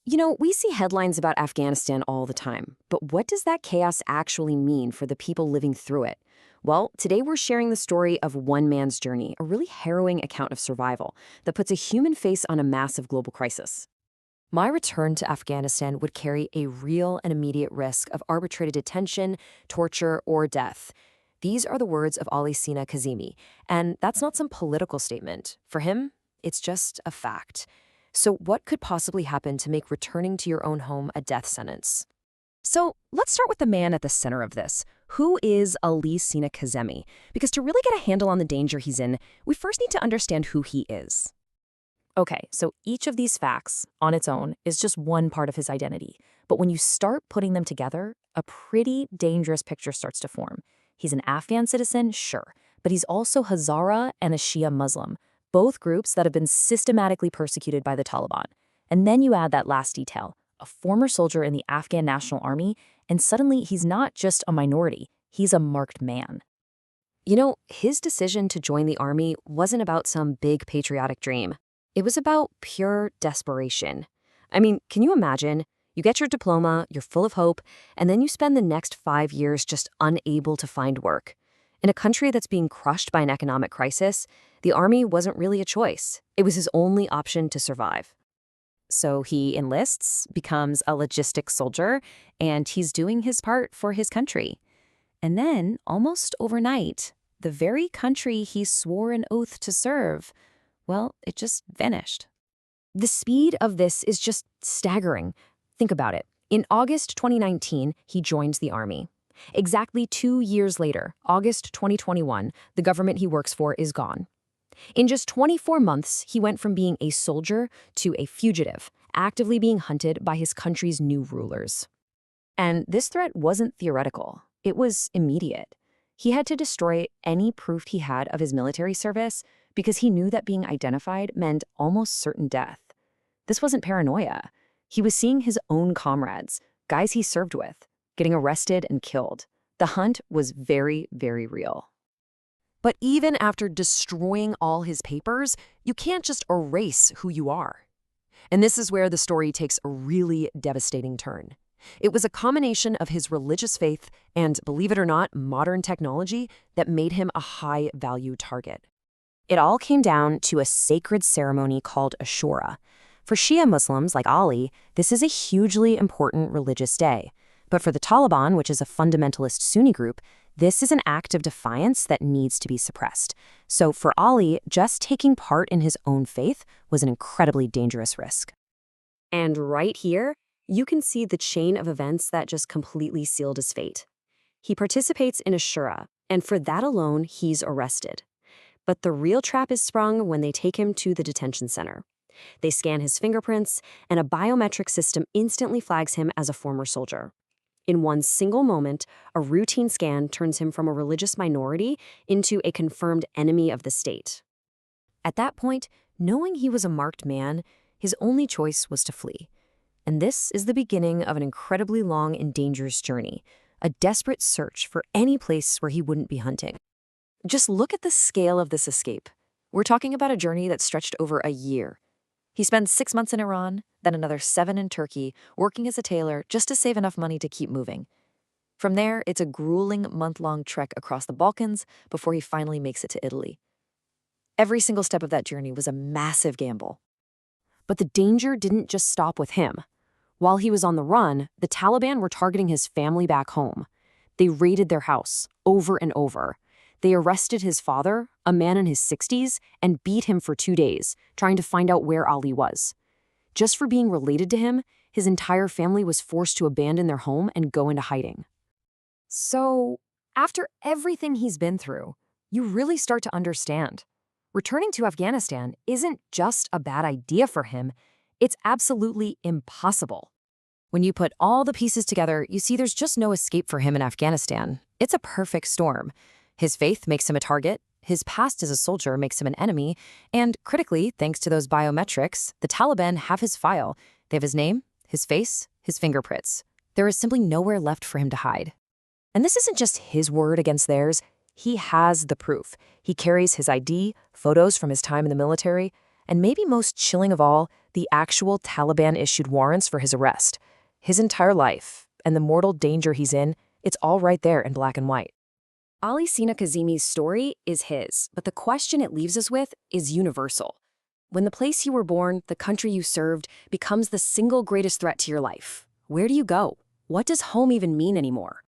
We see headlines about Afghanistan all the time, but what does that chaos actually mean for the people living through it? Well, today we're sharing the story of one man's journey, a really harrowing account of survival that puts a human face on a massive global crisis. My return to Afghanistan would carry a real and immediate risk of arbitrated detention, torture, or death. These are the words of Ali Sina Kazemi, and that's not some political statement. For him, it's just a fact. So what could possibly happen to make returning to your own home a death sentence? So let's start with the man at the center of this. Who is Ali Sina Kazemi? Because to really get a handle on the danger he's in, we first need to understand who he is. Okay, so each of these facts, on its own, is just one part of his identity. But when you start putting them together, a pretty dangerous picture starts to form. He's an Afghan citizen, sure, but he's also Hazara and a Shia Muslim, both groups that have been systematically persecuted by the Taliban. And then you add that last detail, a former soldier in the Afghan National Army, and suddenly he's not just a minority, he's a marked man. His decision to join the army wasn't about some big patriotic dream. It was about pure desperation. I mean, can you imagine? You get your diploma, you're full of hope, and then you spend the next 5 years just unable to find work. In a country that's being crushed by an economic crisis, the army wasn't really a choice. It was his only option to survive. So he enlists, becomes a logistics soldier, and he's doing his part for his country. And then, almost overnight, the very country he swore an oath to serve, well, it just vanished. The speed of this is just staggering. Think about it. In August 2019, he joins the army. Exactly 2 years later, August 2021, the government he works for is gone. In just 24 months, he went from being a soldier to a fugitive, actively being hunted by his country's new rulers. And this threat wasn't theoretical. It was immediate. He had to destroy any proof he had of his military service because he knew that being identified meant almost certain death. This wasn't paranoia. He was seeing his own comrades, guys he served with, getting arrested and killed. The hunt was very, very real. But even after destroying all his papers, you can't just erase who you are. And this is where the story takes a really devastating turn. It was a combination of his religious faith and, believe it or not, modern technology that made him a high-value target. It all came down to a sacred ceremony called Ashura. For Shia Muslims like Ali, this is a hugely important religious day. But for the Taliban, which is a fundamentalist Sunni group, this is an act of defiance that needs to be suppressed. So for Ali, just taking part in his own faith was an incredibly dangerous risk. And right here, you can see the chain of events that just completely sealed his fate. He participates in Ashura, and for that alone, he's arrested. But the real trap is sprung when they take him to the detention center. They scan his fingerprints, and a biometric system instantly flags him as a former soldier. In one single moment, a routine scan turns him from a religious minority into a confirmed enemy of the state. At that point, knowing he was a marked man, his only choice was to flee. And this is the beginning of an incredibly long and dangerous journey, a desperate search for any place where he wouldn't be hunting. Just look at the scale of this escape. We're talking about a journey that stretched over a year. He spends 6 months in Iran, then another 7 in Turkey, working as a tailor just to save enough money to keep moving. From there, it's a grueling month-long trek across the Balkans before he finally makes it to Italy. Every single step of that journey was a massive gamble. But the danger didn't just stop with him. While he was on the run, the Taliban were targeting his family back home. They raided their house over and over. They arrested his father, a man in his 60s, and beat him for 2 days, trying to find out where Ali was. Just for being related to him, his entire family was forced to abandon their home and go into hiding. So, after everything he's been through, you really start to understand. Returning to Afghanistan isn't just a bad idea for him, it's absolutely impossible. When you put all the pieces together, you see there's just no escape for him in Afghanistan. It's a perfect storm. His faith makes him a target, his past as a soldier makes him an enemy, and critically, thanks to those biometrics, the Taliban have his file. They have his name, his face, his fingerprints. There is simply nowhere left for him to hide. And this isn't just his word against theirs. He has the proof. He carries his ID, photos from his time in the military, and maybe most chilling of all, The actual Taliban-issued warrants for his arrest. His entire life, and the mortal danger he's in, it's all right there in black and white. Ali Sina Kazemi's story is his, but the question it leaves us with is universal. When the place you were born, the country you served, becomes the single greatest threat to your life, where do you go? What does home even mean anymore?